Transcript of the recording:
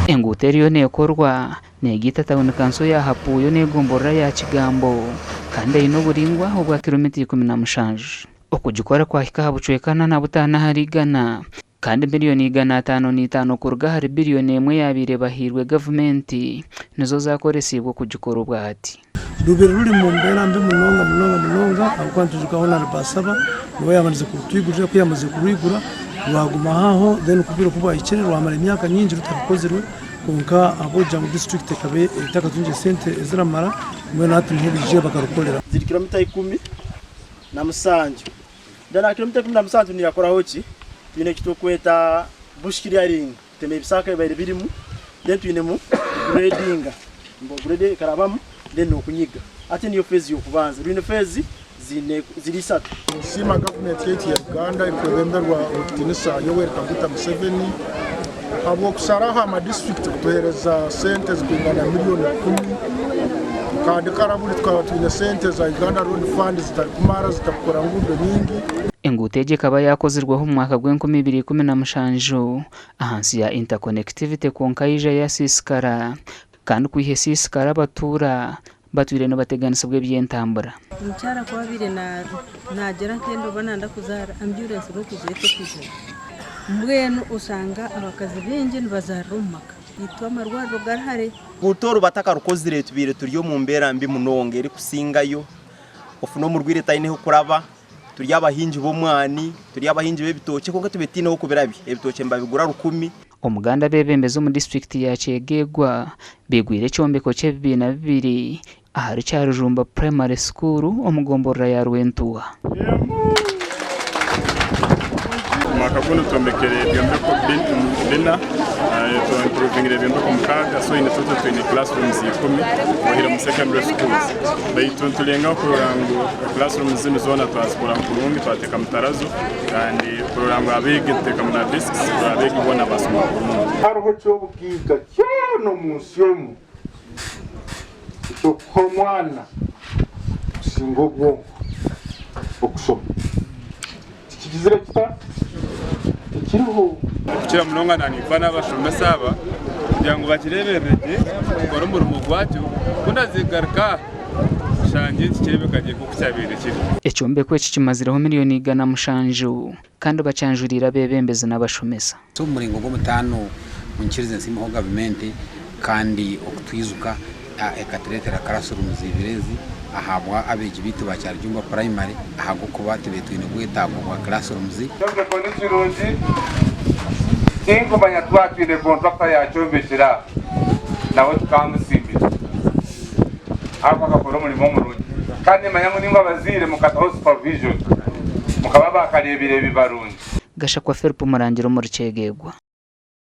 Enguteri yo nekorwa negita town council ya Hapuyo negomborera ya Kigambo kandi ino buringwa obwa kilometero 17 okugikora kwa hika habucwekana na butana harigana kandi miliyoni 505 kuruga hari biliyoni 1 yabire bahirwe government nizo zakoresibwa kugikora ubwati rubero ruri mu mbera mbi munonga akwantujukaona rubasaba niwe yamanize kutwigurira ko yamaze kurigura rwaguma haho then kubiro kuba ikere rwamara imyaka nyingi rutakozerwe konka aboja mu district kabe itakatunje sente eziramara mwe natwe ntibije bakarukorera ziri kilomita 10 na Musanju dana kilomita 10 na Musanju ni yakora hoki bine kitokweta bush clearing teme bisaka bayire birimu then twinemu gradinga mbo grade karabamu then okunyiga ate niyo phase yo kubanza bine phase ziri satu sima government yetu ya Uganda ikwemberwa utinisa Yoweri Kaguta Museveni abo kusaraha ama district kutohereza sente zikungana miliyoni 10 kandi karabuli twatwine sente za Uganda Road Fund zitakumara zitakora ngudo nyingi. Engutege kaba yakozirwaho mu mwaka gw'2017 ahansi ya interconnectivity konkayija ya Siskara kandi kwihe Siskara batura batwire no bateganisabwe byentambura mucyara kwa bire nagera nkendo bananda kuzara ambulance ro kuzete kuje mbwenu usanga abakazi benje bazarumaka yitwa marwaro garhare gutoro bataka rukozire tubire turiyo mu mbera mbi munonge eri kusingayo ofuno mu rwire tayineho kuraba turi abahinji bo mwani turi abahinji bebitoke konka tubetineho kubirabi ebitoke mbabigura 10 omuganda bebembeze mu district ya Kyegegwa bigwire cyombeko cye 2022 ahari cya Rujumba Primary School omugomborera ya Rwentuwa makabuno tombekere byombe ko bina to improving rebyo ko mukaga so in total to in classrooms 10 bahira mu secondary schools bayitulenga ko rango classrooms zino zona transport kulungi twateka mutarazo kandi program abege teka muna desks abege bona basoma kulungi hariho cyo bugiga cyono musyomu cyo komwana singogo okusoma kizire kita kiriho kira munonga nani bana bashomesa aba kugira ngo bakireberege ukora umurimo gwacyo kunazigaruka shanje kirebekaje ko kucyabire kiri ecyombe eki kimaziraho miliyoni 107 kandi bacanjurira bebembeze n'abashomesa so muringo go mutano munkirize nsimaho government kandi okutwizuka ekateretera classrooms ibirezi ahabwa abeji bitu bacyari Jumba Primary ahago ko batubetwine gwetago kwa classrooms Jumba Konichiroji ingo banyatwatwine contractor ya Chombeshira nawe tukamusimbira hapa kakoro muri momurungi kandi manyango ningo abazire mukata supervision mukaba bakarebire bibarundi gasha kwa Ferpo Murangiro muri Kyegegwa.